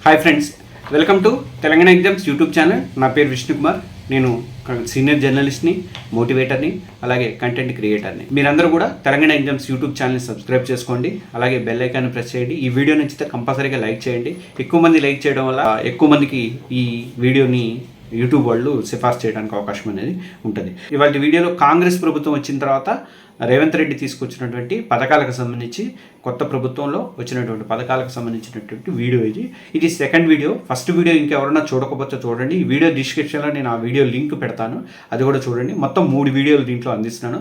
Hi friends, welcome to Telangana exams YouTube channel. నా పేరు విష్ణుకుమార్. నేను సీనియర్ జర్నలిస్ట్ని, మోటివేటర్ని, అలాగే కంటెంట్ క్రియేటర్ని. మీరందరూ కూడా తెలంగాణ ఎగ్జామ్స్ యూట్యూబ్ ఛానల్ని సబ్స్క్రైబ్ చేసుకోండి, అలాగే బెల్ ఐకాన్ని ప్రెస్ చేయండి. ఈ వీడియో నచ్చితే కంపల్సరీగా లైక్ చేయండి. ఎక్కువ మంది లైక్ చేయడం వల్ల ఎక్కువ మందికి ఈ వీడియోని యూట్యూబ్ వాళ్ళు సిఫార్సు చేయడానికి అవకాశం అనేది ఉంటుంది. ఇవాళ వీడియోలో కాంగ్రెస్ ప్రభుత్వం వచ్చిన తర్వాత రేవంత్ రెడ్డి తీసుకొచ్చినటువంటి పథకాలకు సంబంధించి, కొత్త ప్రభుత్వంలో వచ్చినటువంటి పథకాలకు సంబంధించినటువంటి వీడియో ఇది సెకండ్ వీడియో. ఫస్ట్ వీడియో ఇంకెవరన్నా చూడకపోతే చూడండి. ఈ వీడియో డిస్క్రిప్షన్లో నేను ఆ వీడియో లింక్ పెడతాను, అది కూడా చూడండి. మొత్తం 3 వీడియోలు దీంట్లో అందిస్తున్నాను.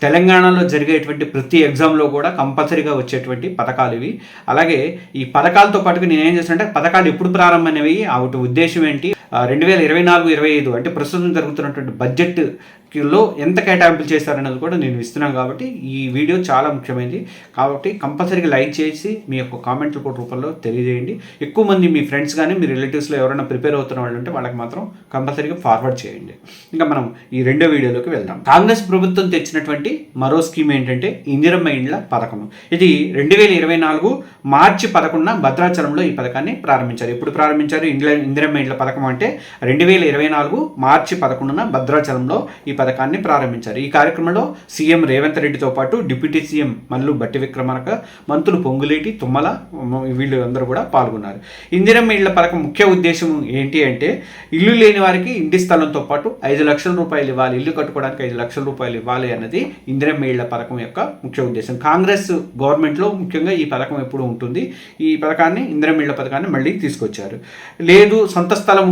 తెలంగాణలో జరిగేటువంటి ప్రతి ఎగ్జామ్లో కూడా కంపల్సరీగా వచ్చేటువంటి పథకాలు ఇవి. అలాగే ఈ పథకాలతో పాటుగా నేను ఏం చేస్తానంటే పథకాలు ఎప్పుడు ప్రారంభమైనవి, వాటి ఉద్దేశం ఏంటి, 2024-25 అంటే ప్రస్తుతం జరుగుతున్నటువంటి బడ్జెట్లో ఎంత కేటాయింపులు చేస్తారనేది కూడా నేను ఇస్తున్నాను. కాబట్టి ఈ వీడియో చాలా ముఖ్యమైనది. కాబట్టి కంపల్సరీగా లైక్ చేసి మీ యొక్క కామెంట్ల రూపంలో తెలియజేయండి. ఎక్కువ మంది మీ ఫ్రెండ్స్ కానీ మీ రిలేటివ్స్లో ఎవరైనా ప్రిపేర్ అవుతున్న వాళ్ళు ఉంటే వాళ్ళకి మాత్రం కంపల్సరీగా ఫార్వర్డ్ చేయండి. ఇంకా మనం ఈ రెండో వీడియోలోకి వెళ్దాం. కాంగ్రెస్ ప్రభుత్వం తెచ్చినటువంటి మరో స్కీమ్ ఏంటంటే ఇందిరమ్మ ఇండ్ల పథకం. ఇది 2024 మార్చి 11 భద్రాచలంలో ఈ పథకాన్ని ప్రారంభించారు. ఎప్పుడు ప్రారంభించారు ఇందిరమ్మ ఇండ్ల పథకం అంటే 2024 మార్చి 11 భద్రాచలంలో ఈ పథకాన్ని ప్రారంభించారు. ఈ కార్యక్రమంలో సీఎం రేవంత్ రెడ్డితో పాటు డిప్యూటీ సీఎం మల్లు బట్టి విక్రమార్క, మంత్రులు పొంగులేటి, తుమ్మల, వీళ్ళు అందరూ కూడా పాల్గొన్నారు. ఇందిరమ్మ ఇళ్ల పథకం ముఖ్య ఉద్దేశం ఏంటి అంటే ఇల్లు లేని వారికి ఇంటి స్థలంతో పాటు 5 లక్షల రూపాయలు ఇవ్వాలి, ఇల్లు కట్టుకోవడానికి 5 లక్షల రూపాయలు ఇవ్వాలి అన్నది ఇందిరమ్మ ఇళ్ల పథకం యొక్క ముఖ్య ఉద్దేశం. కాంగ్రెస్ గవర్నమెంట్లో ముఖ్యంగా ఈ పథకం ఎప్పుడు ఉంటుంది. ఈ పథకాన్ని ఇందిరమ్మ ఇళ్ల పథకాన్ని మళ్ళీ తీసుకొచ్చారు. లేదు సొంత స్థలం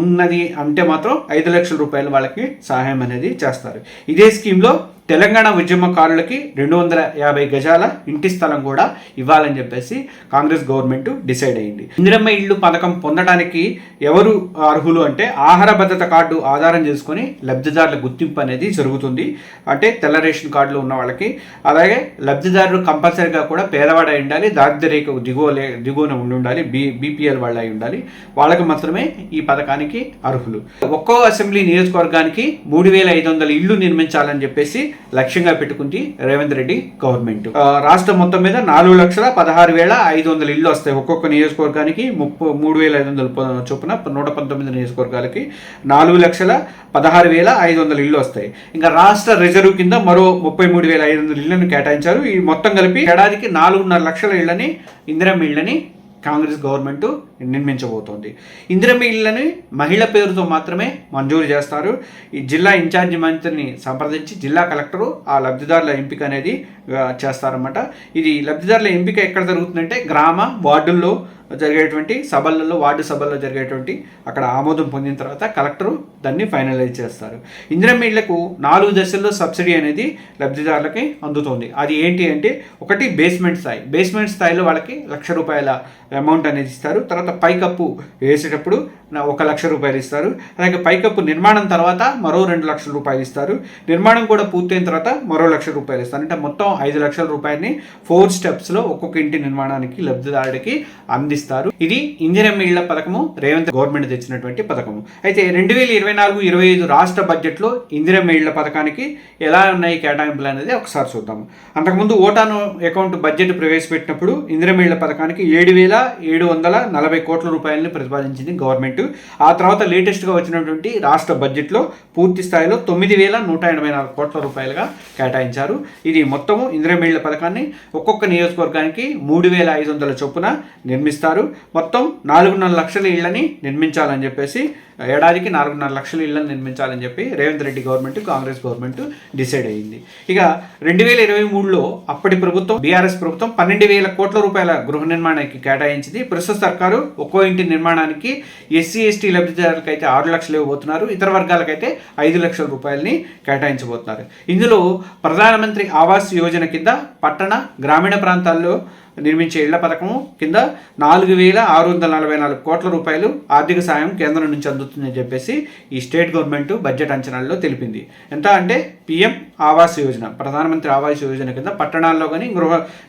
ఉన్నది అంటే మాత్రం 5 లక్షల రూపాయలు వాళ్ళకి సహాయం అనేది చేస్తారు. ఇదే స్కీమ్లో తెలంగాణ ఉద్యమకారులకి 250 గజాల ఇంటి స్థలం కూడా ఇవ్వాలని చెప్పేసి కాంగ్రెస్ గవర్నమెంట్ డిసైడ్ అయింది. ఇందిరమ్మ ఇల్లు పథకం పొందడానికి ఎవరు అర్హులు అంటే ఆహార భద్రత కార్డు ఆధారం చేసుకొని లబ్ధిదారుల గుర్తింపు అనేది జరుగుతుంది. అంటే తెల్ల రేషన్ కార్డులు ఉన్న వాళ్ళకి, అలాగే లబ్ధిదారులు కంపల్సరీగా కూడా పేదవాడై ఉండాలి, దారిద్ర్య రేఖ దిగువన ఉండాలి, బీపీఎల్ వాళ్ళు అయి ఉండాలి. వాళ్ళకి మాత్రమే ఈ పథకానికి అర్హులు. ఒక్కో అసెంబ్లీ నియోజకవర్గానికి 3500 ఇళ్లు నిర్మించాలని చెప్పేసి లక్ష్యంగా పెట్టుకుంది రేవంత్ రెడ్డి గవర్నమెంట్. రాష్ట్రం మొత్తం మీద 4,16,500 ఇళ్లు వస్తాయి. ఒక్కొక్క నియోజకవర్గానికి 33,500 చొప్పున 119 నియోజకవర్గాలకి 4,16,500 ఇళ్లు వస్తాయి. ఇంకా రాష్ట్ర రిజర్వ్ కింద మరో 33,500 ఇళ్లను కేటాయించారు. ఈ మొత్తం కలిపి ఏడాదికి 4.5 లక్షల ఇళ్లని, ఇందిరమ్మ ఇళ్లని కాంగ్రెస్ గవర్నమెంట్ నిర్మించబోతోంది. ఇందిరమ్మ ఇళ్లని మహిళ పేరుతో మాత్రమే మంజూరు చేస్తారు. ఈ జిల్లా ఇన్ఛార్జి మంత్రిని సంప్రదించి జిల్లా కలెక్టరు ఆ లబ్ధిదారుల ఎంపిక అనేది చేస్తారన్నమాట. ఇది లబ్ధిదారుల ఎంపిక ఎక్కడ జరుగుతుందంటే గ్రామ వార్డుల్లో జరిగేటువంటి సభలలో, వార్డు సభల్లో జరిగేటువంటి అక్కడ ఆమోదం పొందిన తర్వాత కలెక్టరు దాన్ని ఫైనలైజ్ చేస్తారు. ఇందిరమ్మ ఇళ్లకు 4 దశల్లో సబ్సిడీ అనేది లబ్ధిదారులకి అందుతుంది. అది ఏంటి అంటే ఒకటి బేస్మెంట్ స్థాయిలో వాళ్ళకి 1 లక్ష రూపాయల అమౌంట్ అనేది ఇస్తారు. తర్వాత పైకప్పు వేసేటప్పుడు 1 లక్ష రూపాయలు ఇస్తారు. అలాగే పైకప్పు నిర్మాణం తర్వాత మరో 2 లక్షల రూపాయలు ఇస్తారు. నిర్మాణం కూడా పూర్తయిన తర్వాత మరో 1 లక్ష రూపాయలు ఇస్తారు. అంటే మొత్తం 5 లక్షల రూపాయలని 4 స్టెప్స్లో ఒక్కొక్క ఇంటి నిర్మాణానికి లబ్ధిదారుడికి అందిస్తారు. ఇది ఇందిరమ్మ ఇళ్ల పథకము, రేవంత్ గవర్నమెంట్ తెచ్చినటువంటి పథకము. అయితే 2024-25 రాష్ట్ర బడ్జెట్లో ఇందిరమ్మ ఇళ్ల పథకానికి ఎలా ఉన్నాయి కేటాయింపులు అనేది ఒకసారి చూద్దాము. అంతకుముందు ఓటాను అకౌంట్ బడ్జెట్ ప్రవేశపెట్టినప్పుడు ఇందిరమ్మ ఇళ్ల పథకానికి 7,740 కోట్ల రూపాయలని ప్రతిపాదించింది గవర్నమెంట్. ఆ తర్వాత లేటెస్ట్గా వచ్చినటువంటి రాష్ట్ర బడ్జెట్లో పూర్తి స్థాయిలో 9,184 కోట్ల రూపాయలుగా కేటాయించారు. ఇది మొత్తము ఇందిరమ్మ ఇళ్ల పథకాన్ని ఒక్కొక్క నియోజకవర్గానికి 3,500 చొప్పున నిర్మిస్తారు. మొత్తం 4.5 లక్షల ఇళ్లని నిర్మించాలని చెప్పేసి, ఏడాదికి 4.5 లక్షల ఇళ్లను నిర్మించాలని చెప్పి Revanth Reddy government, Congress government decide అయ్యింది. ఇక 2023లో అప్పటి ప్రభుత్వం, బీఆర్ఎస్ ప్రభుత్వం 12,000 కోట్ల రూపాయల గృహ నిర్మాణానికి కేటాయించింది. ప్రస్తుత సర్కారు ఒక్కో ఇంటి నిర్మాణానికి ఎస్సీ/ఎస్టీ లబ్ధిదారులకు అయితే 6 లక్షలు ఇవ్వబోతున్నారు. ఇతర వర్గాలకైతే 5 లక్షల రూపాయలని కేటాయించబోతున్నారు. ఇందులో ప్రధానమంత్రి ఆవాస్ యోజన కింద పట్టణ, గ్రామీణ ప్రాంతాల్లో నిర్మించే ఇళ్ల పథకము కింద 4,644 కోట్ల రూపాయలు ఆర్థిక సాయం కేంద్రం నుంచి అందుతుందని చెప్పేసి ఈ స్టేట్ గవర్నమెంట్ బడ్జెట్ అంచనాల్లో తెలిపింది. ఎంత అంటే PM ఆవాస్ యోజన, ప్రధానమంత్రి ఆవాస్ యోజన కింద పట్టణాల్లో కానీ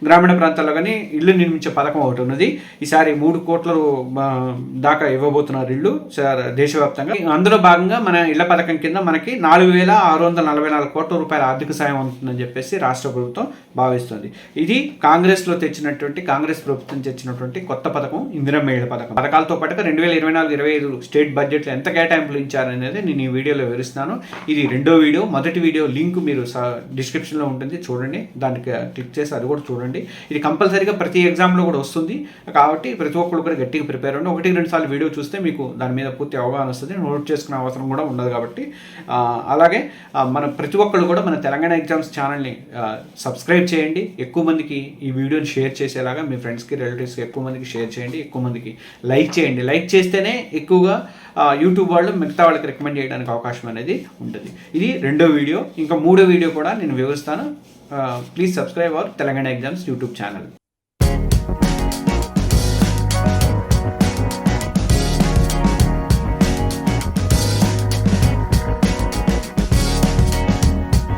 గ్రామీణ ప్రాంతాల్లో కానీ ఇల్లు నిర్మించే పథకం ఒకటి ఉన్నది. ఈసారి 3 కోట్ల దాకా ఇవ్వబోతున్నారు ఇల్లు దేశవ్యాప్తంగా. అందులో భాగంగా మన ఇళ్ల పథకం కింద మనకి 4,644 కోట్ల రూపాయల ఆర్థిక సాయం ఉంటుందని చెప్పేసి రాష్ట్ర ప్రభుత్వం భావిస్తుంది. ఇది కాంగ్రెస్ ప్రభుత్వం తెచ్చినటువంటి కొత్త పథకం ఇందిరమ్మ ఇళ్ల పథకం. పథకాలతో పాటుగా 2024-25 స్టేట్ బడ్జెట్లో ఎంత కేటాయింపులు ఇచ్చారనేది నేను ఈ వీడియోలో వివరిస్తున్నాను. ఇది రెండో వీడియో. మొదటి వీడియో లింక్ మీరు డిస్క్రిప్షన్లో ఉంటుంది, చూడండి. దానికి క్లిక్ చేసి అది కూడా చూడండి. ఇది కంపల్సరీగా ప్రతి ఎగ్జామ్లో కూడా వస్తుంది కాబట్టి ప్రతి ఒక్కరు కూడా గట్టిగా ప్రిపేర్ అవ్వండి. 1-2 సార్లు వీడియో చూస్తే మీకు దాని మీద పూర్తి అవగాహన వస్తుంది. నోట్ చేసుకునే అవసరం కూడా ఉండదు కాబట్టి. అలాగే మన ప్రతి ఒక్కళ్ళు కూడా మన తెలంగాణ ఎగ్జామ్స్ ఛానల్ని సబ్స్క్రైబ్ చేయండి. ఎక్కువ మందికి ఈ వీడియోని షేర్ చేసేలాగా మీ ఫ్రెండ్స్కి, రిలేటివ్స్కి ఎక్కువ మందికి షేర్ చేయండి. ఎక్కువ మందికి లైక్ చేయండి. లైక్ చేస్తేనే ఎక్కువగా యూట్యూబ్ వాళ్ళు మిగతా వాళ్ళకి రికమెండ్ చేయడానికి అవకాశం అనేది ఉంటుంది. ఇది రెండో వీడియో. ఇంకా మూడో వీడియో కూడా నేను వివరిస్తాను. Please subscribe our Telangana exams YouTube channel.